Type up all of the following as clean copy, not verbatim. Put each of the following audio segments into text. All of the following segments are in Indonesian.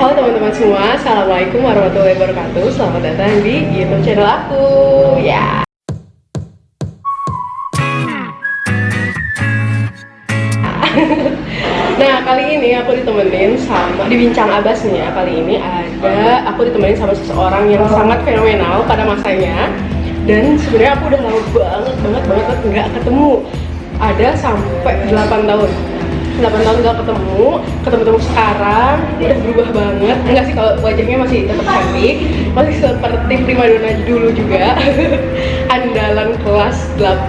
Halo teman-teman semua, Assalamualaikum warahmatullahi wabarakatuh. Selamat datang di YouTube channel aku. Ya. Nah, kali ini aku ditemenin sama di Bincang Abbas nih ya. Kali ini aku ditemenin sama seseorang yang sangat fenomenal pada masanya. Dan sebenarnya aku udah lama banget nggak ketemu. Ada sampai 8 tahun. 8 tahun gak ketemu sekarang udah berubah banget. Enggak sih, kalau wajahnya masih tetap cantik, masih seperti primadona dulu juga. Andalan kelas 7,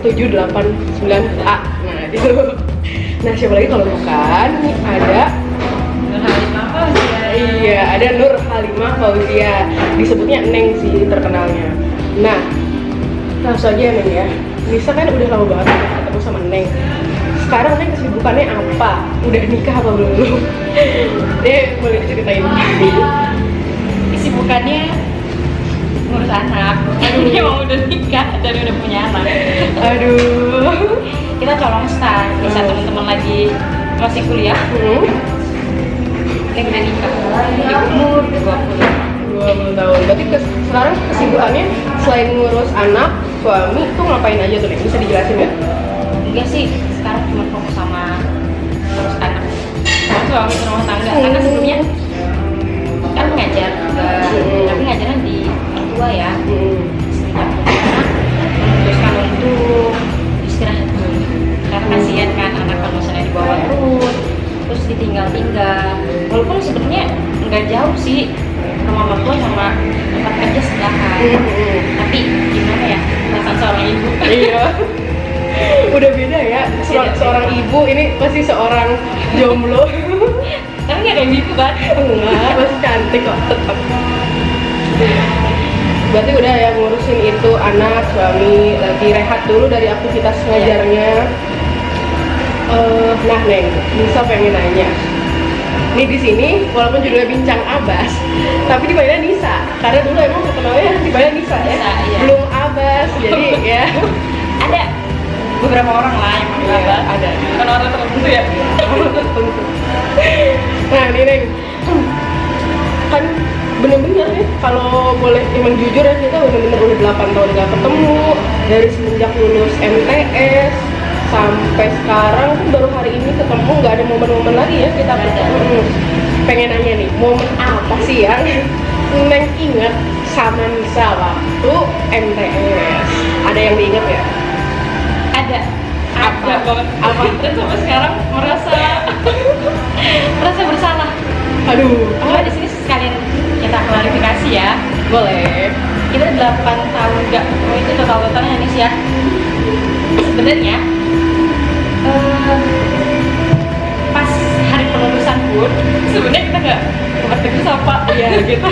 8, 9A. Nah gitu. Nah siapa lagi kalau bukan ada Nur Halimah Fauzia. Iya, ada Nur Halimah Fauzia. Disebutnya Neng sih terkenalnya. Nah, langsung aja Neng ya. Nisa kan udah lama banget ketemu sama Neng. Sekarang Neng kesibukannya apa? Udah nikah apa belum? Boleh diceritain. Kesibukannya ngurus anak. Dia mau udah nikah dan udah punya anak. Aduh. Kita colong star. Bisa teman-teman lagi masih kuliah. Neng udah nikah di umur 20 tahun. Berarti sekarang kesibukannya selain ngurus anak, suami tuh ngapain aja tuh Neng? Bisa dijelasin ya? Enggak sih, sekarang cuma fokus sama ngurus anak sama suami rumah tangga. Karena sebelumnya kan ngajar juga, tapi ngajarnya di orang tua ya. Semenjak punya anak, memutuskan untuk istirahat dulu. Karena kasihan kan anak kalau misalnya dibawa terus ditinggal-tinggal. Walaupun sebenarnya nggak jauh sih rumah mertua sama tempat kerja sebelahan. Tapi gimana ya, perasaan seorang ibu. Iya. Udah beda ya, seorang ibu ini pasti seorang jomblo. Tapi nggak kayak gitu kan? Enggak, masih cantik kok tetap. Berarti udah ya ngurusin itu anak, suami, lagi rehat dulu dari aktivitas ngajarnya. Nah Neng, Nisa pengen nanya. Nih di sini walaupun judulnya Bincang Abbas, tapi dipanggilnya Nisa. Karena dulu emang terkenalnya dipanggil Nisa ya. Nisa, iya. Belum Abbas, jadi ya. Ada beberapa orang lah yang manggil Abah. Ada. Bukan orang tertentu ya. Nah nih Neng, kan bener-bener nih kalau boleh emang jujur ya, kita bener-bener udah 8 tahun gak ketemu. Dari semenjak lulus MTS sampai sekarang kan baru hari ini ketemu, nggak ada momen-momen lagi ya kita ketemu. Pengen nanya nih, momen apa sih yang Neng inget sama Nisa waktu MTS? Ada yang diinget ya? Ada banget. Apa? Dan sampai sekarang merasa bersalah. Aduh, Cuma di sini sekalian kita klarifikasi ya. boleh. Kita 8 tahun nggak, itu totalnya nih ya. Sebenarnya pas hari pengurusan pun sebenarnya kita nggak bertegur sapa. Iya gitu.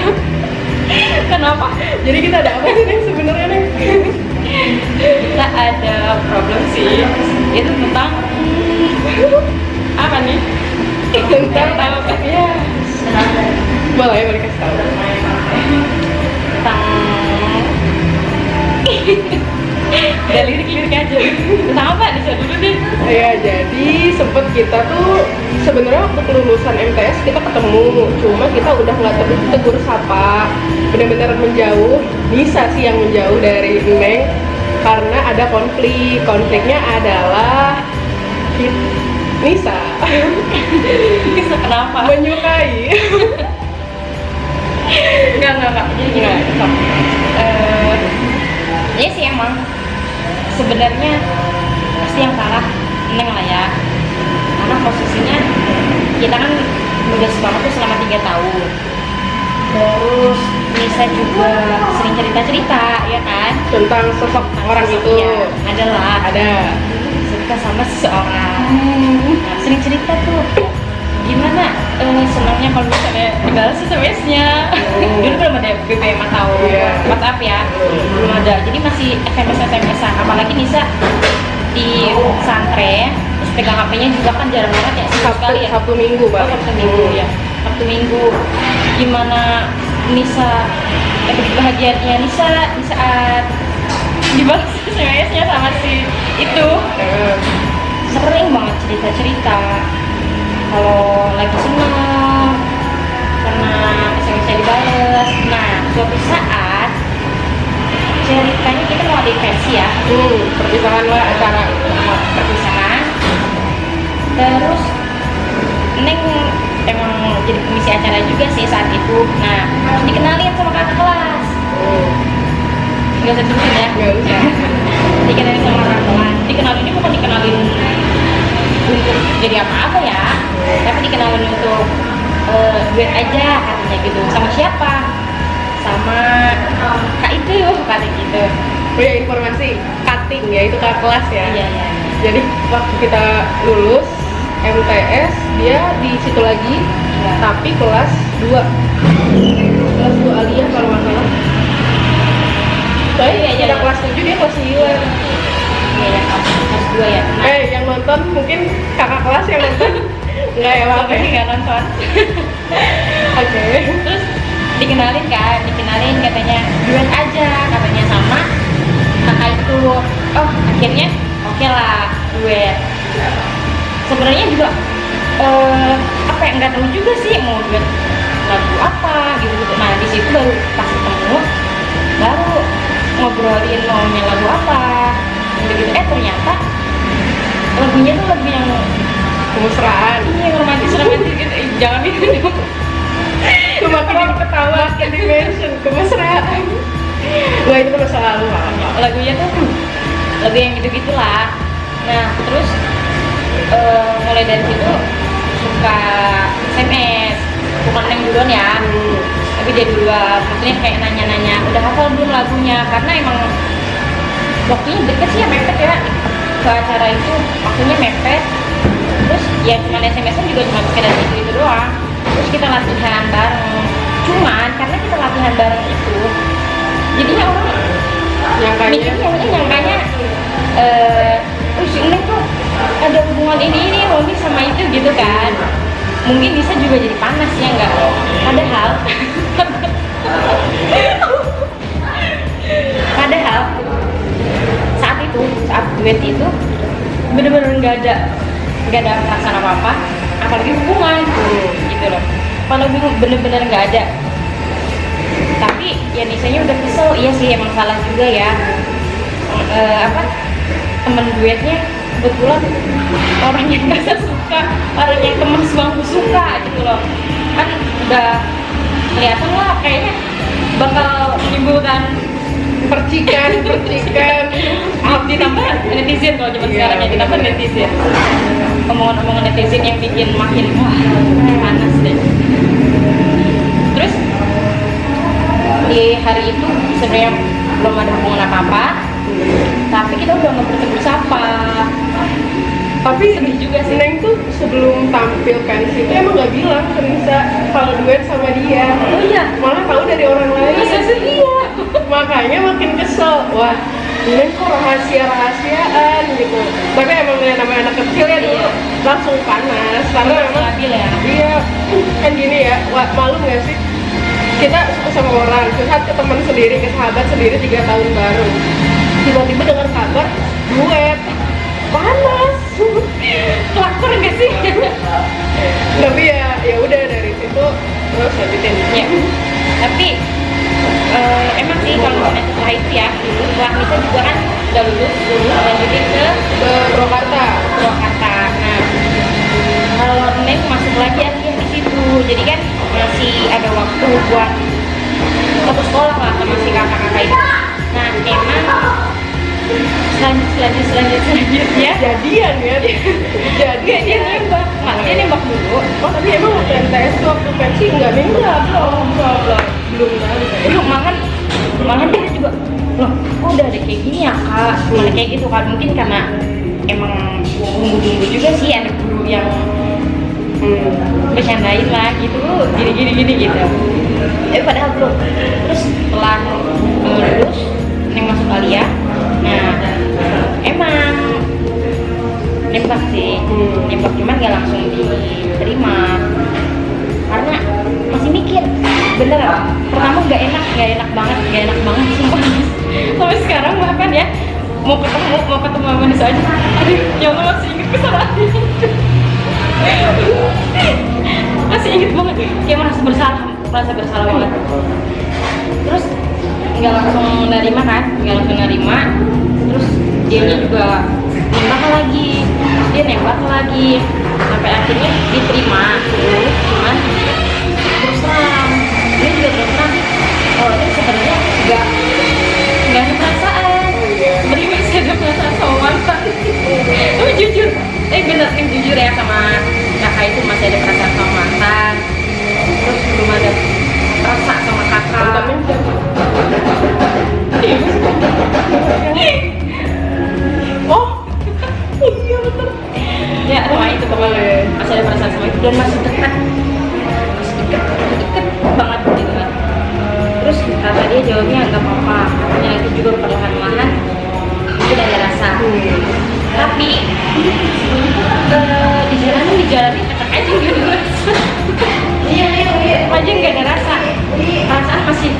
Kenapa? Jadi kita ada apa sih Neng sebenarnya Neng? Kita ada problem sih. Itu tentang apa nih? Tentang tahu kan? ya. Boleh kasih tahu. Tentang udah lirik aja. Tentang apa? Bisa dulu deh. Ya jadi sempet kita tuh sebenarnya waktu kelulusan MTS kita ketemu, cuma kita udah nggak tegur sapa, benar-benar menjauh. Nisa sih yang menjauh dari Neng karena ada konfliknya adalah Nisa Bisa kenapa? menyukai. Enggak. Jadi gini. Ya sih emang sebenarnya pasti yang kalah Neng lah ya. Karena posisinya kita kan udah sekolah tuh selama 3 tahun. Terus Nisa juga sering cerita ya kan Tentang sosok orang itu. Ya, ada cerita sama seseorang. Nah, sering cerita tuh gimana senangnya kalau misalnya dibalas SMS-nya. Dulu belum ada BBM atau WhatsApp ya, belum ada, jadi masih SMS-an. Apalagi Nisa di pesantren, terus pegang HP-nya juga kan jarang banget ya, sekali ya. Sabtu Minggu Pak. Sabtu Minggu ya. Sabtu Minggu. Gimana Nisa, kebahagiaannya Nisa di saat dibalas SMS-nya sama si itu. Sering banget cerita-cerita kalau lagi senang, suatu saat ceritanya kita mau ada pensi ya, Perpisahan lah acara. perpisahan. Terus Neng emang jadi pengisi acara juga sih saat itu. Nah, harus dikenalin sama kakak kelas. Nggak usah sebutin ya. Nggak usah. Dikenalin sama kakak kelas. Dikenalin ini bukan dikenalin untuk jadi apa-apa ya, tapi dikenalin untuk duet aja katanya gitu. Sama siapa? Sama kak itu kata gitu. Oh ya, informasi cutting ya, itu kakak kelas ya. Iya iya. Jadi waktu kita lulus MTS dia di situ lagi, Iya. tapi kelas 2 aliyah kalau nggak salah. Soalnya Iya, iya, kita iya. kelas 7 dia kelas 9. Iya ya, kelas 2 ya. Nah, Yang nonton mungkin kakak kelas yang nonton. Enggak ya, maaf sampai ya. nggak nonton. Oke. Terus dikenalin katanya duet aja katanya sama kakak itu. Oh akhirnya oke lah duet. Sebenarnya juga apa yang nggak tahu juga sih mau duet lagu apa gitu. Nah di situ baru pas ketemu baru ngobrolin maunya lagu apa gitu. Ternyata lagunya tuh lagu yang Kemesraan. ini romantis gitu. Jangan gitu dong. Makin ketawa, makin dimension kemesraan. Wah itu kan masa lalu maaf. Lagunya tuh lagu yang gitu-gitulah. Nah terus mulai dari situ suka SMS, bukan Neng duluan ya, tapi dia duluan. Maksudnya kayak nanya-nanya udah hafal belum lagunya, karena emang waktunya deket sih ya, mepet ya ke acara itu, waktunya mepet. Terus ya cuma SMS-an juga cuma sekedar itu doang. Terus kita latihan bareng, cuman karena kita latihan bareng itu jadinya orang nyangkanya si Neng tuh ada hubungan ini loh nih sama itu gitu kan. Mungkin bisa juga jadi panas ya enggak, padahal saat duet itu bener-bener nggak ada perasaan apa-apa, apalagi hubungan gitu loh. Kalau bener-bener nggak ada, tapi ya Nisanya udah kesel. Iya sih emang salah juga ya. Temen duetnya kebetulan orang yang gak suka, orang yang temen sebangku suka gitu loh. Kan udah kelihatan lah kayaknya bakal menimbulkan percikan. ditambah netizen kalau zaman sekarang ya, ditambah netizen, omongan netizen yang bikin makin wah panas deh. Terus di hari itu sebenarnya belum ada hubungan apa-apa, tapi kita udah nggak bertegur sapa. Tapi Sedih juga sih. Neng tuh sebelum tampil pensi itu emang nggak bilang ke Nisa kalau duet sama dia. Oh iya, Malah tahu dari orang lain. masa sih? Iya. Makanya makin kesel. Wah, Neng kok rahasiaan gitu. Tapi emang namanya anak kecil ya dulu langsung panas. Karena memang Labil ya. iya kan gini ya. Wah, malu nggak sih? Kita suka sama orang, curhat ke teman sendiri, ke sahabat sendiri 3 tahun baru. Tiba-tiba dengar kabar duet. Panas. Kelakor nggak sih? Tapi ya udah dari situ terus lanjutin. Ya. Tapi emang sih kalau misalnya setelah itu ya, setelah Nisa juga kan udah lulus lanjutin ke Purwakarta. Purwakarta. Nah, kalau Neng masuk lagi akhirnya di situ, jadi kan masih ada waktu buat satu sekolah lah sama si kakak-kakak itu. Nah, emang selanjutnya Jadian ya dia. dia nembak, dia nembak dulu. Oh tapi emang waktu MTS tuh waktu pensi nggak nembak belum Malahan kita juga loh, kok udah ada kayak gini ya kak, mana kayak gitu kan. Mungkin karena emang bumbu-bumbu juga sih, ada guru yang bercandain lah gitu, gini gitu. Padahal belum. Terus setelah lulus Neng masuk Alia, nah emang nembak sih, nembak cuman nggak langsung diterima karena masih mikir. Bener, pertama nggak enak banget sumpah. Sampai sekarang bahkan ya mau ketemu sama Nisa aja, aduh ya Allah masih inget kesalahan itu. masih inget banget, kayak merasa bersalah banget. Terus nggak langsung nerima kan, terus dianya juga nembak lagi, sampai akhirnya diterima. Cuman terus terang, dia juga terus terang kalau itu sebenarnya nggak ada perasaan, beri masih ada perasaan sama mantan. Tapi jujur, bener jujur ya, sama kakak itu masih ada perasaan sama mantan, terus belum ada rasa sama kakak. Oh iya betul Ya sama itu pokoknya masih ada perasaan sama itu dan masih dekat banget gitu kan. Terus kata dia jawabnya nggak apa-apa, katanya itu juga perlahan-lahan itu udah ada rasa. Tapi dijalani tetap aja nggak ada rasa. Aja nggak ada rasa, perasaan masih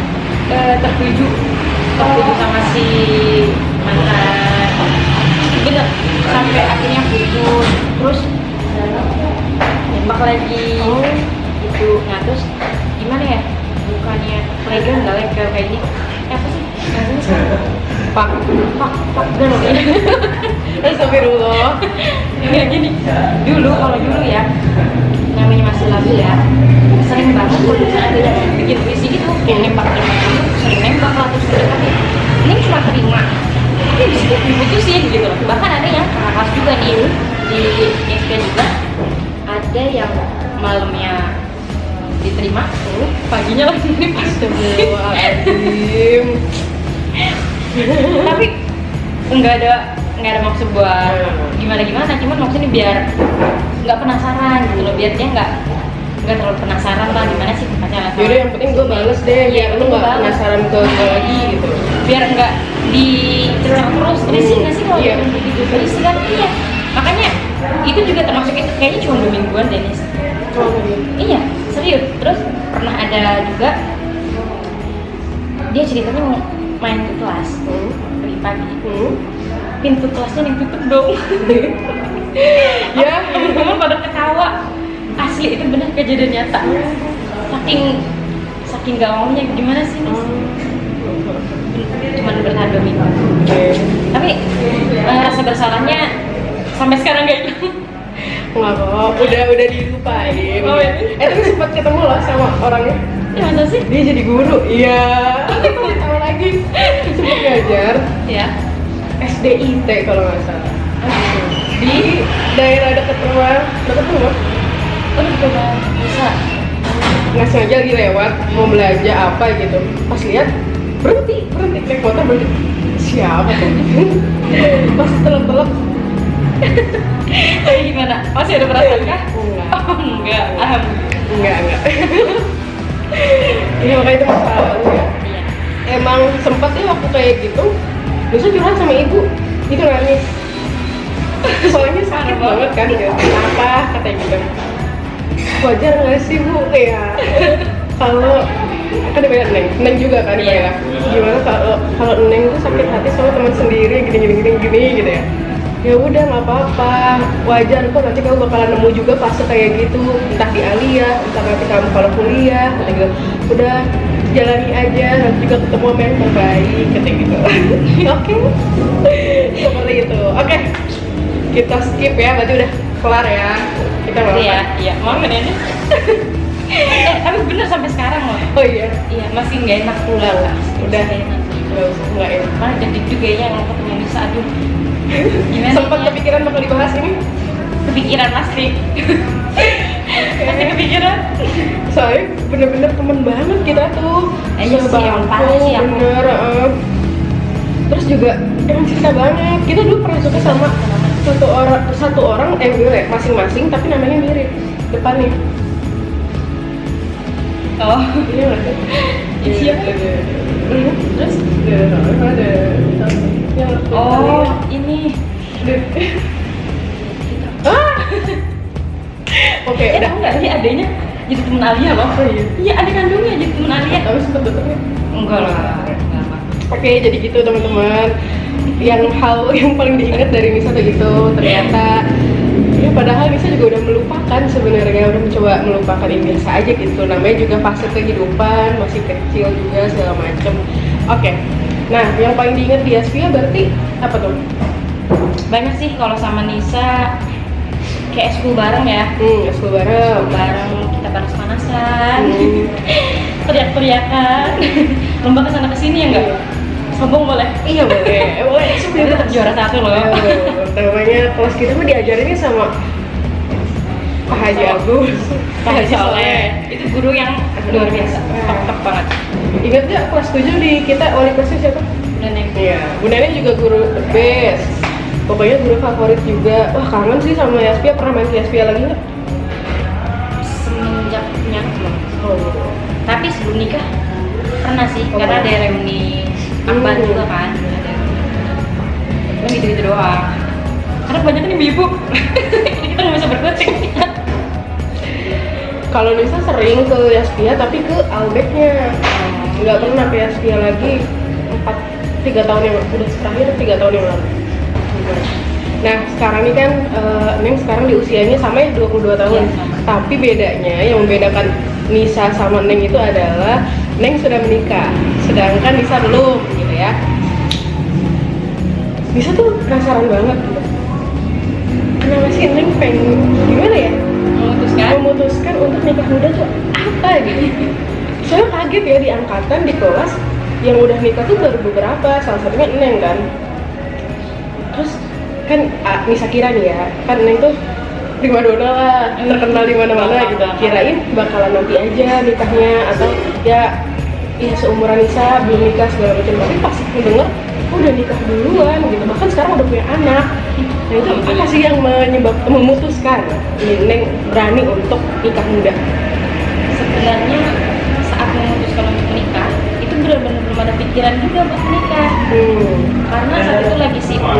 tertuju sama si mantan. Bener, sampai akhirnya putus, terus nembak lagi gitu. Nah terus gimana ya, bukannya legal nggak legal kayak gini, apa sih namanya sekarang? Pak girl ya. Astagfirullah. Nggak gini, kalau dulu ya, namanya masih labil ya, sering banget kalau misalnya ada yang bikin puisi gitu, yang nembak dulu, sering nembak lah, terus deketin. Ini cuma terima, tapi bisa diputusin gitu loh. Bahkan ada yang kakak kelas juga nih, di FK juga ada yang malamnya diterima, paginya langsung diterima. Astagfirullahaladzim. Tapi nggak ada maksud buat gimana, cuman maksudnya biar nggak penasaran gitu loh, biar dia nggak terlalu penasaran lah gimana sih pacarnya. Yaudah yang penting gue bales deh, biar lu nggak penasaran ke gue lagi gitu. Biar nggak dicerang terus, risih nggak sih kalau begitu, risih kan. Iya, makanya itu juga termasuk itu, kayaknya cuma 2 mingguan Dennis. Iya, serius. Terus pernah ada juga dia ceritanya mau main ke kelas pagi-pagi, pintu kelasnya yang tutup dong. Ya, teman pada ketawa, asli itu benar kejadian nyata. Saking gak maunya gimana sih Nis? Cuman bertahan 2 minggu. Tapi rasa bersalahnya sampai sekarang gak hilang. nggak kok, udah dilupain. Oh, ya? Tapi sempat ketemu loh sama orangnya. Ya masa sih? Dia jadi guru. Iya. Tahu lagi. Sempat ngajar. Ya. SDIT kalau nggak salah. Di daerah dekat rumah. Oh, coba bisa. Nggak sengaja lagi lewat mau belanja apa gitu. Pas lihat berhenti naik motor berhenti. Siapa tuh? Pas telep. Tapi gimana? Masih ada perasaan kah? Enggak. Oh, enggak. Enggak. Ini makanya itu masalah ya. Iya. Emang sempat ya waktu kayak gitu, Nusa curhat sama ibu, itu nangis. Soalnya sakit banget kan, gitu. Kenapa? Katanya gitu. Wajar nggak sih bu? Ya. Kalau kan dibayar Neng juga kan dibayar. Gimana kalau Neng tuh sakit hati sama teman sendiri, gini gitu ya. Ya udah nggak apa-apa, wajar kok, nanti kamu bakalan nemu juga fase kayak gitu, entah di Alia, entah nanti kamu kalau kuliah, kata gitu. Udah jalani aja, nanti juga ketemu sama yang terbaik, kata gitu. Oke, seperti itu. Oke, kita skip ya, berarti udah kelar ya. Kita nggak apa. Iya, mau ini. Tapi bener sampai sekarang loh. Oh iya, Masih nggak enak pula lah. Udah. Nggak enak. nggak enak. Mana jadi juga ya yang ketemu Nisa, aduh. Gimana Sempat ya? kepikiran bakal dibahas ini? Kepikiran pasti. Pasti kepikiran. Soalnya bener-bener temen banget kita tuh. Iya sih, emang parah sih aku. Bener. Terus juga emang cerita banget. Kita dulu pernah suka sama satu orang masing-masing, tapi namanya mirip depannya. Oh, Iya nggak sih? siapa? Terus ada. Oh, ini. Oke, udah. Tahu nggak sih adanya jadi temen Alia loh? Oh iya. Iya, ada kandungnya jadi temen Alia. Tapi sempet betulnya. Enggak lah. Oke, jadi gitu teman-teman. Hal yang paling diingat dari Nisa tuh itu ternyata Ya padahal Nisa juga udah melupakan sebenarnya, udah mencoba melupakan ini biasa aja gitu. Namanya juga fase kehidupan, masih kecil juga segala macem. Oke. Nah, yang paling diingat di Aspia berarti apa tuh? Banyak sih kalau sama Nisa, kayak school bareng ya. School bareng. Bareng kita panas-panasan, teriak-teriakan, lomba kesana kesini ya enggak? Sombong boleh? Iya boleh, boleh. Dia tetap juara 1 loh. Namanya kelas kita mah diajarinnya sama Pak Haji Agus, Pak Haji Soleh. Itu guru yang luar biasa, top banget. Ingat gak kelas 7 di kita wali kelasnya siapa? Neneng. Iya, Bu Neneng juga guru the best. Pokoknya guru favorit juga. Wah kangen sih sama Yaspia, pernah main ke Yaspia lagi nggak? Semenjak punya anak belum. Oh gitu. Tapi sebelum nikah pernah sih, Oh, karena ada reuni akbar juga kan. Cuma gitu-gitu doang. Karena kebanyakan ibu-ibu, kita nggak bisa berkutik. Kalau Nisa sering ke Yaspia tapi ke Albeknya. Nggak pernah ke Yaspia lagi 3 tahun yang udah terakhir 3 tahun yang lalu. Nah sekarang ini kan Neng sekarang di usianya sama ya 22 tahun. Iya, sama. Tapi bedanya yang membedakan Nisa sama Neng itu adalah Neng sudah menikah, sedangkan Nisa belum gitu ya. Nisa tuh penasaran banget gitu. Kenapa sih Neng pengen gimana ya? Memutuskan untuk nikah muda tuh apa gitu. Soalnya kaget ya di angkatan di kelas yang udah nikah tuh baru beberapa, salah satunya Neng kan. Terus kan Nisa kira nih ya, kan Neng tuh primadona lah, terkenal di mana-mana gitu. Kirain bakalan nanti aja nikahnya atau ya seumuran Nisa belum nikah segala macam. Tapi pas denger udah nikah duluan gitu, bahkan sekarang udah punya anak. Nah itu apa sih yang memutuskan Neng berani untuk nikah muda? Sebenarnya saat memutuskan untuk menikah itu benar-benar belum ada pikiran juga buat menikah. Karena saat itu lagi sibuk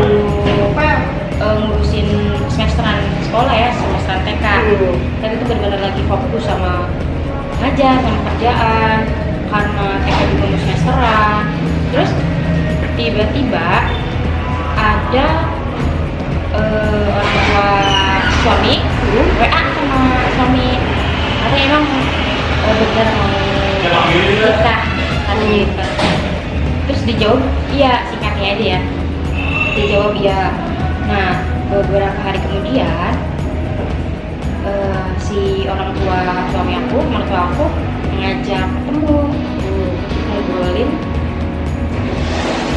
ngurusin semesteran sekolah ya, semesteran TK. Dan itu benar-benar lagi fokus sama ngajar, sama kerjaan. Karena TK juga mau semesteran. Terus tiba-tiba ada orang tua suami WA sama suami, katanya emang benar mau nikah katanya gitu. Terus dijawab iya, singkatnya aja ya, dijawab iya. Nah beberapa hari kemudian si orang tua suami aku, mertua aku ngajak ketemu, ngobrolin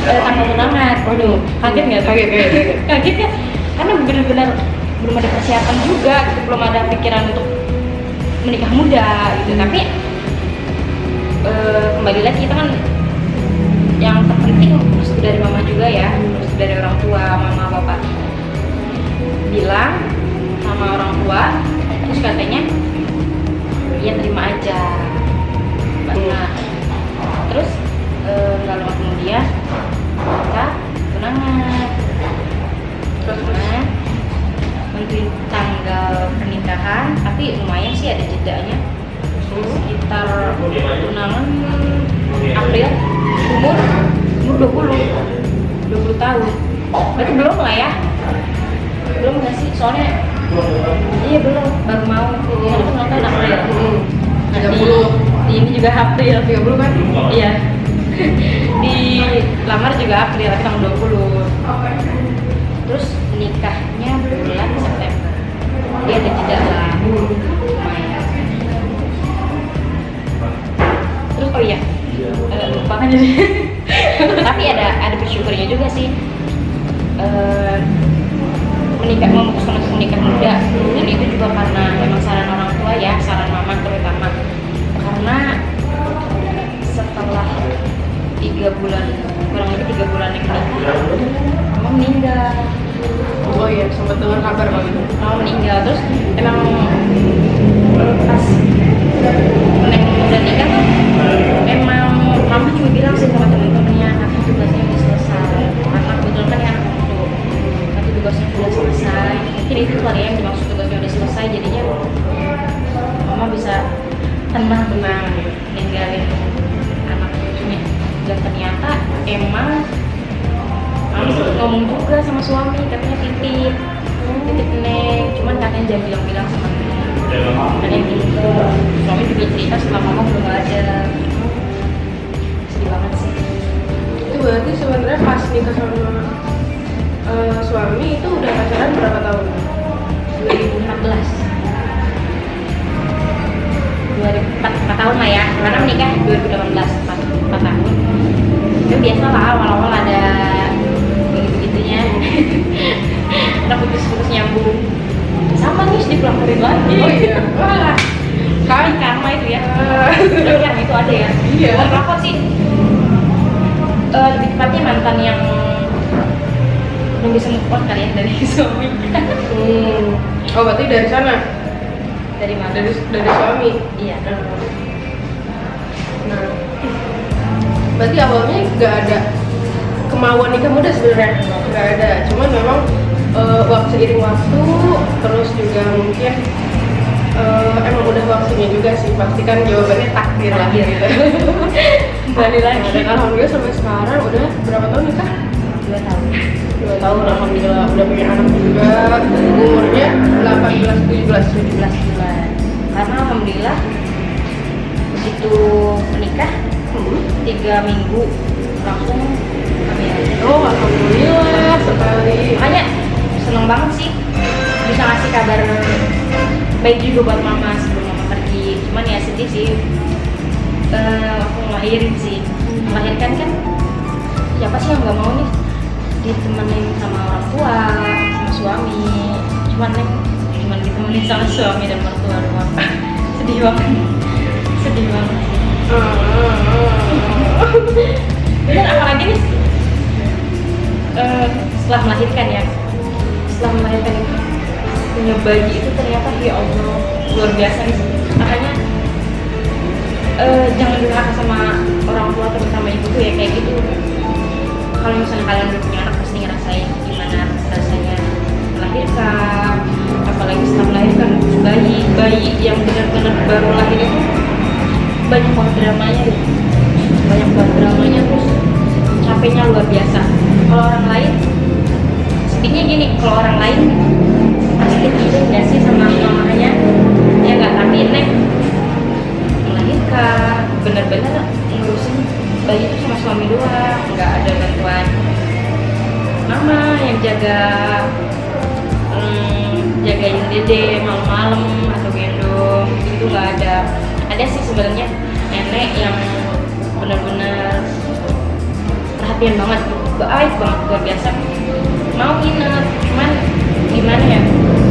tanggal tunangan. Waduh, kaget nggak? Kaget ya, karena benar-benar belum ada persiapan juga, gitu. Belum ada pikiran untuk menikah muda gitu. Tapi kembali lagi kita kan yang terpenting restu dari mama juga ya, restu dari orang tua, mama bapak bilang sama orang tua, terus katanya ya terima aja. Nah, terus nggak lama kemudian kita tunangan. Terus nentuin tanggal pernikahan, tapi lumayan sih ada jedanya. Sekitar tunangan April, umur 20 tahun. Berarti belum lah ya? Belum nggak sih? Soalnya iya belum, baru mau. Karena kan ulang tahun April. Di ini juga April 30 kan? Iya. Di lamar juga April, tapi tanggal 20. Terus nikahnya bulan September. Dia ada jeda lah. Lumayan. Terus oh iya, lupa kan jadi. Tapi ada bersyukurnya juga sih. Memutuskan untuk menikah muda, dan itu juga karena memang saran orang tua ya, saran mama terutama. Karena setelah 3 bulan, kurang lebih 3 bulan nikah, mama meninggal. Oh iya, sempat dengar kabar kalau gitu. Mama meninggal, terus emang pas Neng udah nikah tuh emang mama cuma bilang sih sama temen-temennya, nanti tugasnya udah selesai. Karena kebetulan kan ya anak itu, nanti tugasnya udah selesai. Mungkin itu kali ya yang dimaksud tugasnya udah selesai, jadinya mama bisa tenang-tenang ninggalin anak cucunya. Dan ternyata emang mama sempat ngomong juga sama suami, katanya titip titip Neng, cuman katanya jangan bilang-bilang sama Neng. Dan yang gitu, suami juga cerita setelah mama belum ada. Sedih banget sih. Itu berarti sebenarnya pas nikah sama suami itu udah pacaran berapa tahun? 2014. 4 tahun lah ya, karena menikah 2018, 4 tahun. Itu biasa lah, awal-awal ada begitu-begitunya. Kita putus-putus nyambung. Sama nih, dipelampirin lagi. Oh iya. Wah, Kan karma itu ya. Tapi karma itu ada ya. Iya. Bukan pelakor sih. Lebih tepatnya mantan yang belum bisa move on kali ya dari suami. Oh berarti dari sana? Dari mana? Dari suami? Iya. Nah, berarti awalnya nggak ada kemauan nikah muda sebenarnya, nggak ada. Cuman memang seiring waktu, terus juga mungkin emang udah waktunya juga sih. Pasti kan jawabannya takdir lah gitu. Kembali lagi. Dan alhamdulillah sampai sekarang udah berapa tahun nikah? 2 tahun. 2 tahun alhamdulillah, udah punya anak juga. Umurnya 18-17 bulan. Karena alhamdulillah begitu menikah 3 minggu langsung hamil. Oh alhamdulillah sekali. Makanya seneng banget sih bisa ngasih kabar baik juga buat mama sebelum mama pergi. Cuman ya sedih sih aku ngelahirin sih. Melahirkan kan siapa sih yang nggak mau nih ditemenin sama orang tua, sama suami. Cuman ditemenin sama suami dan mertua doang. Sedih banget. Sedih banget sih. Dan apalagi nih setelah melahirkan itu punya bayi itu ternyata ya Allah luar biasa nih. Makanya jangan durhaka sama orang tua, terutama ibu tuh ya kayak gitu. Kalau misalnya kalian udah punya anak pasti ngerasain gimana rasanya melahirkan, apalagi setelah melahirkan bayi yang benar-benar baru lahir itu banyak banget dramanya terus capeknya luar biasa. Kalau orang lain sedihnya gini, kalau orang lain pasti gitu nggak sih sama mamanya ya nggak, tapi Neng melahirkan bener-bener ngurusin bayi itu sama suami doang, nggak ada bantuan mama yang jagain dede malam-malam atau gendong itu nggak ada. Ada sih sebenarnya nenek yang benar-benar perhatian banget, baik banget, luar biasa, mau nginep, cuman gimana ya,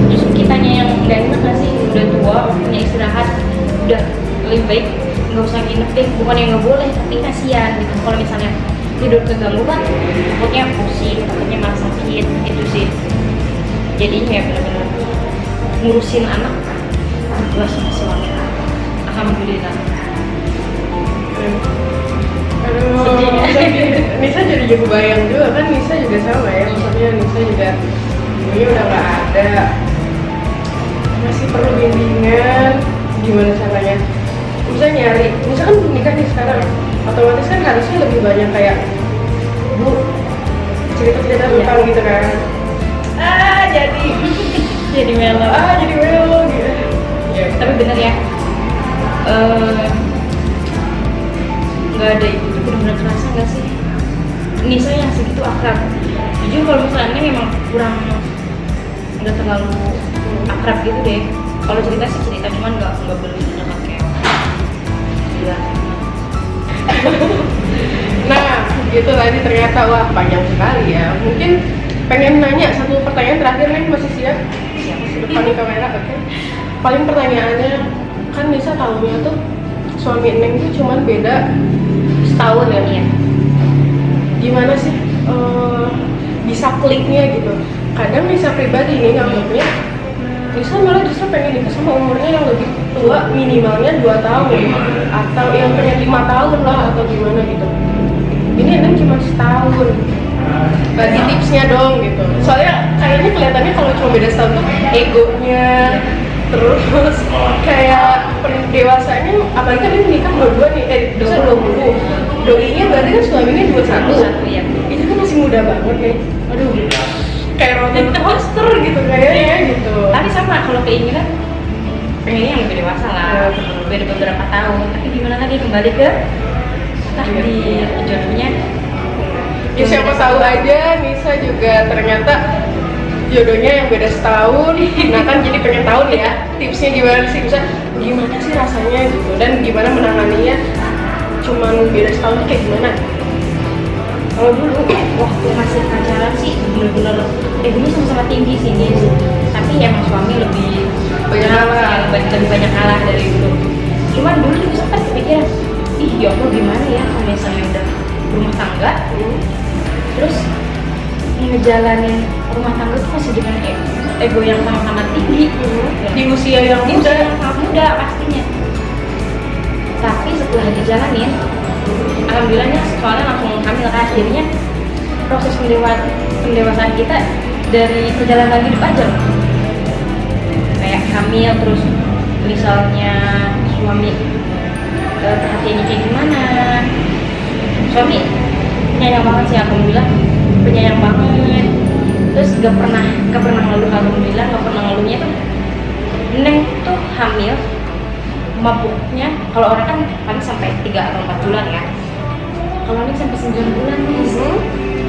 justru kitanya yang nggak enak nggak sih, udah tua waktunya istirahat, udah lebih baik nggak usah nginep deh. Bukan yang nggak boleh, tapi kasihan gitu kalau misalnya tidur keganggu kan, takutnya pusing, takutnya malah sakit, itu sih. Jadinya ya benar-benar ngurusin anak berdua sama suami. Alhamdulillah. Aduh, Nisa jadi jago bayang juga kan. Nisa juga sama ya, maksudnya Nisa juga ibunya udah nggak ada, masih perlu bimbingan gimana caranya. Bisa nyari, Nisa kan belum nikah nih sekarang, otomatis kan harusnya lebih banyak kayak Bu cerita-cerita tentang gitu kan. Jadi melo. Jadi melo gitu. Ya, Tapi bener ya, nggak ada ibu tuh benar-benar kerasa nggak sih Nisa yang segitu akrab. Jujur kalau misalnya memang kurang, nggak terlalu akrab gitu deh. Kalau cerita sih cerita, cuman nggak bener-bener kayak gila. nah gitu tadi ternyata wah panjang sekali ya. Mungkin pengen nanya satu pertanyaan terakhir nih, masih siap? Depan kamera, oke. Paling pertanyaannya kan Nisa tahunya tuh suami Neng tuh cuman beda setahun ya. Iya. Gimana sih bisa kliknya gitu? Kadang Nisa pribadi ini nganggapnya Nisa malah justru pengen nikah sama umurnya yang lebih tua, minimalnya 2 tahun atau yang pengen 5 tahun lah atau gimana gitu. Ini Neng cuma setahun. Bagi tipsnya dong gitu. Soalnya kayaknya kelihatannya kalau cuma beda setahun tuh egonya, terus kayak pendewasanya, apalagi kan ini nikah 22 nih, Nisa 20. Doinya berarti kan suaminya 21. Ya. Itu kan masih muda banget nih. Aduh. kayak roller coaster gitu kayaknya gitu. Tapi sama kalau keinginan pengennya yang lebih dewasa lah, Ya, betul. beda beberapa tahun. Tapi gimana lagi kembali ke takdir jodohnya. Ya siapa tahu aja Nisa juga ternyata jodohnya yang beda setahun. Nah kan jadi pengen tahu nih ya tipsnya gimana sih, bisa gimana sih rasanya gitu, dan gimana menanganinya cuman beda setahun tuh kayak gimana. Kalau dulu waktu masih pacaran sih bener-bener egonya sama-sama tinggi sih nih. Tapi emang suami lebih Banyak kalah. lebih banyak kalah dari dulu. Cuman dulu juga sempat kepikiran, ih ya Allah gimana ya kalau misalnya udah berumah tangga, terus ngejalanin rumah tangga tuh masih dengan ego yang sama-sama tinggi Di usia yang di usia yang sangat muda pastinya. Tapi setelah dijalanin, alhamdulillahnya soalnya langsung hamil kan, jadinya proses pendewasaan kita dari perjalanan hidup aja loh. Kayak hamil terus misalnya suami perhatiannya kayak gimana. Suami penyayang banget sih, alhamdulillah penyayang banget. Terus gak pernah ngeluh, alhamdulillah gak pernah ngeluhnya tuh. Neng tuh hamil mabuknya, kalau orang kan paling sampai 3 atau 4 bulan ya. Kalau ini sampai 9 bulan nih,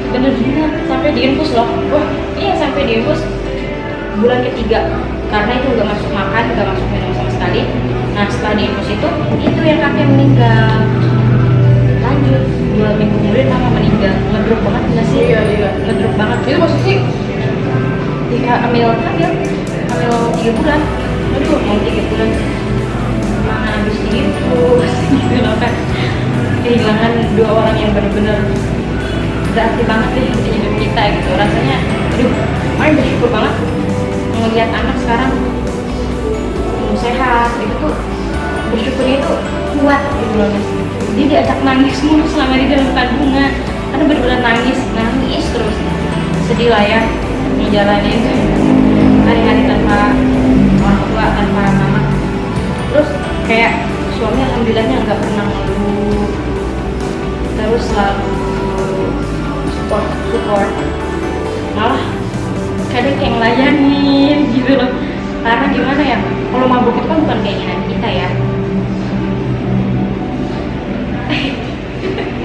bener-bener sampai diinfus loh. Wah, iya sampai diinfus bulan ketiga, karena itu nggak masuk makan, nggak masuk minum sama sekali. Nah setelah diinfus itu yang kakek meninggal. Lanjut 2 minggu kemudian mama meninggal. Ngedrop banget nggak sih? Iya. Ngedrop banget. Itu posisi Hamil 3 bulan. Aduh, mau 3 bulan. Mana habis diinfus gitu loh kan. Kehilangan 2 orang yang benar-benar berarti banget deh di hidup kita gitu. Rasanya aduh, main bersyukur banget ngelihat anak sekarang sehat. Itu tuh bersyukurnya itu kuat gitu loh guys. Dia diajak nangis mulu selama di dalam kandungan, karena benar-benar nangis terus. Sedih lah ya ngejalanin hari-hari tanpa orang tua, tanpa mama. Terus kayak suami alhamdulillahnya nggak pernah ngeluh, terus selalu support, malah kadang kayak ngelayanin gitu loh. Karena gimana ya, kalau mabuk itu kan bukan keinginan kita ya.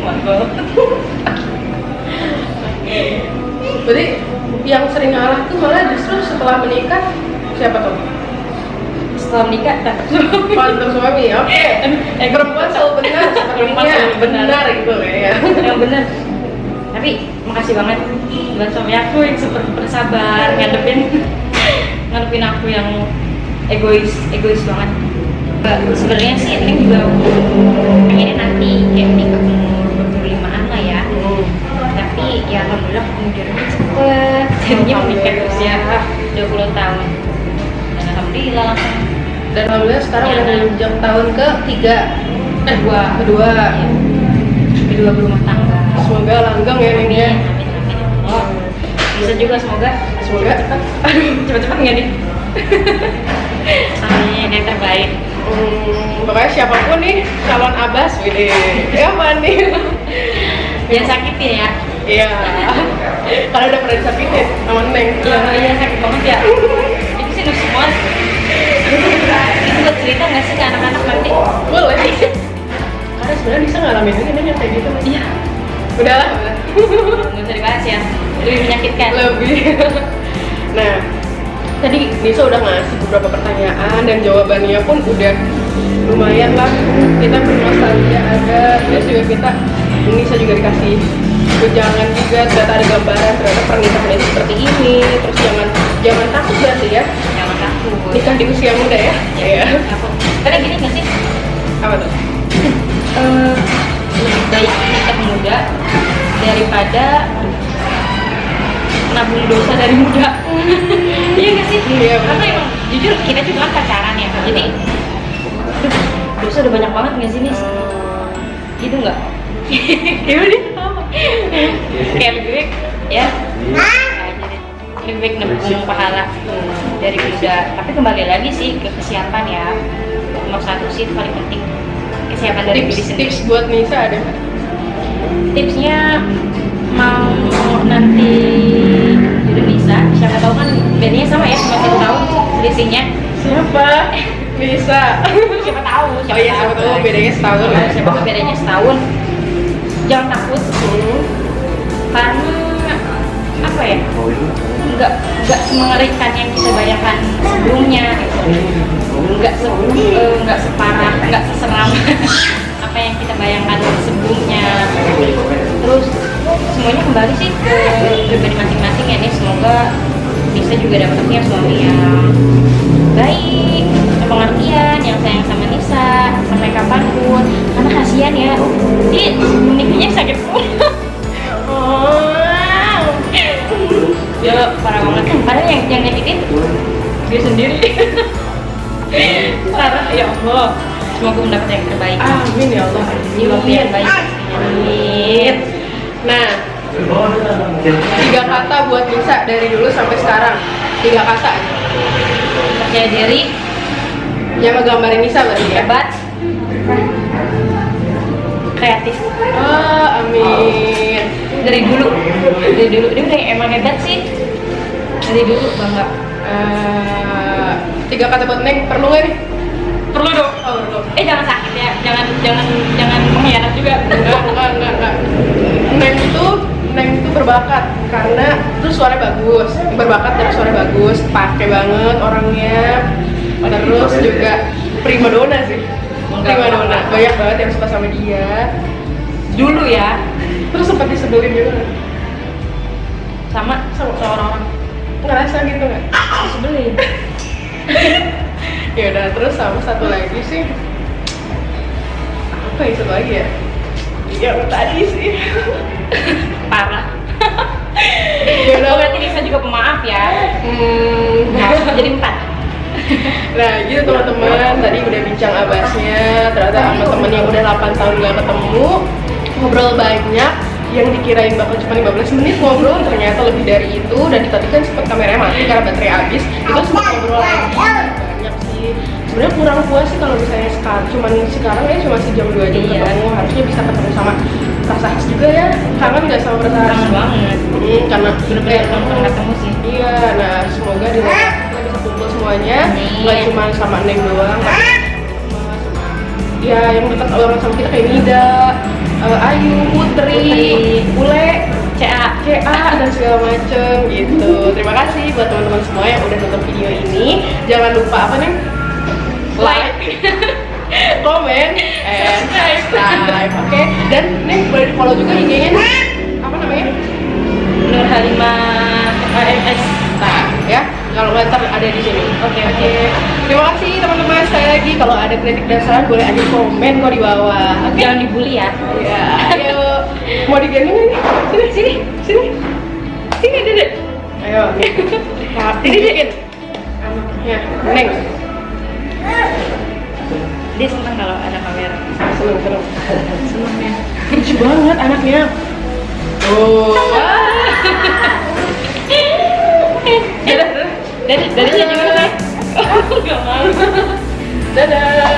Mabuk. berarti yang sering ngalah tuh malah justru setelah menikah siapa tuh? Setelah menikah tetap Mantan suami, oke. Perempuan selalu benar Perempuan sepertinya. selalu benar. Gitu kayaknya. yang bener. Tapi makasih banget buat suami aku yang super sabar ngadepin aku yang egois banget. Sebenarnya sih Neng juga pengennya nanti kayak nikah umur 25-an lah ya. Tapi ya alhamdulillah jodohnya cepet, jadinya menikah usia 20 tahun. Dan alhamdulillah langsung. Dan alhamdulillah sekarang Ya. udah menginjak tahun ke-3 kedua berumah tangga. Semoga langgeng ya Neng ya. Amin. Oh, bisa juga semoga Semoga cepat. cepet-cepet nggak nih? Amin, yang terbaik. Pokoknya siapapun nih calon abas gitu. Ya apa nih? Jangan sakitin ya. Iya. Kalau udah pernah disakitin sama Neng. Iya sakit banget ya. Itu sih nafsu banget. Itu buat cerita nggak sih ke anak-anak nanti? Boleh. Karena sebenarnya bisa ngalamin juga Neng yang kayak gitu. Iya. Udah. Nggak usah dibahas ya. Lebih menyakitkan. Lebih. Nah, tadi Nisa udah ngasih beberapa pertanyaan dan jawabannya pun udah lumayan lah. Kita bernostalgia ada, terus juga kita Nisa juga dikasih jangan juga ternyata ada gambaran ternyata pernikahan itu seperti ini. Terus jangan takut berarti ya Jangan takut. nikah di usia muda ya. Iya. Takut. Karena gini nggak sih? Apa tuh? Lebih baik nikah muda daripada nabung dosa dari muda. Iya nggak sih? Iya. Karena emang jujur kita juga kan pacaran ya, jadi aduh, dosa udah banyak banget nggak sih Nis? Gitu nggak? Gimana dia ketawa? Kayak lebih baik ya aja deh. Lebih baik nabung pahala dari muda. Tapi kembali lagi sih ke kesiapan ya. Nomor 1 sih itu paling penting, kesiapan dari diri sendiri. Tips buat Nisa ada nggak? Tipsnya mau nanti udah bisa Nisa. Siapa tahu kan bedanya sama ya, cuma 1 tahun selisihnya. Siapa? Bisa. Siapa tahu? Oh iya, siapa tahu guys. bedanya setahun ya. Siapa tahu bedanya setahun. Jangan takut. Karena apa ya? Nggak semengerikan yang kita bayangkan sebelumnya. Nggak separah, nggak seseram apa yang kita bayangkan sebelumnya. Terus semuanya kembali sih ke pribadi masing-masing ya nih. Semoga Nisa juga dapetnya suami yang baik, yang pengertian, yang sayang sama Nisa sampai kapanpun. Karena kasihan ya, dia menikahnya sakit pun. Ya parah banget. Padahal yang nyakitin dia sendiri. Parah ya Allah. Semoga mendapat yang terbaik. Amin ya Allah. Jiwa yang baik. Amin. Nah, 3 kata buat Nisa dari dulu sampai sekarang. 3 kata aja. Percaya diri, Yang ngegambarin Nisa berarti ya. hebat, kreatif. Oh, amin. Dari dulu dia udah emang hebat sih. Dari dulu bangga. 3 kata buat Neng, perlu nggak nih? Perlu dong. Oh, perlu. Jangan sakit ya, jangan mengkhianat juga. Enggak. Neng itu berbakat karena terus suaranya bagus. Berbakat dan suaranya bagus, pakai banget orangnya. Terus juga primadona sih. Primadona. Banyak banget yang suka sama dia. Dulu ya, Terus sempat disebelin juga nggak? sama orang-orang Ngerasa gitu nggak? sebelin. Ya udah, terus sama satu lagi sih. Apa itu lagi ya? Yang tadi sih. Parah. Ya udah. Oh, berarti Nisa juga pemaaf ya. Jadi 4. Nah gitu teman-teman, tadi udah bincang abasnya. Ternyata sama temen yang udah 8 tahun gak ketemu, ngobrol banyak. Yang dikirain bakal cuma 15 menit ngobrol, ternyata lebih dari itu. Dan tadi kan sempet kameranya mati karena baterai habis. Itu sempet ngobrol lagi banyak sih. Sebenarnya kurang puas sih kalau misalnya sekarang ya cuma sejam 2 jam Iya. ketemu. Harusnya bisa ketemu sama Rasa Khas juga ya. Kangen nggak sama Rasa Khas? Kangen banget. Karena Bener-bener nonton ketemu sih. iya, nah semoga di kita bisa kumpul semuanya, Amin. nggak cuma sama Neng doang, tapi ya yang dekat orang sama kita kayak Nida, Ayu, Putri, Ule, CA. dan segala macem gitu. Terima kasih buat teman-teman semua yang udah nonton video ini. Jangan lupa apa Neng? Like, komen, and subscribe, oke? Dan Neng boleh di follow juga IG-nya nih. Apa namanya? Nur Halimah AMS. Nah, ya, kalau nggak ntar ada di sini. Oke. Terima kasih teman-teman, sekali lagi kalau ada kritik dan saran boleh aja komen kok di bawah. Oke? Jangan dibully ya. Ya, ayo. Mau digendong ini? Sini. Sini, Dedek. Ayo. Sini, Dedek. Ya, Neng. Dia senang kalau ada kamera. Seneng. Senang ya. Lucu banget anaknya. Oh. Dadah. Dadanya juga kan? Oh, gak mau. Dadah.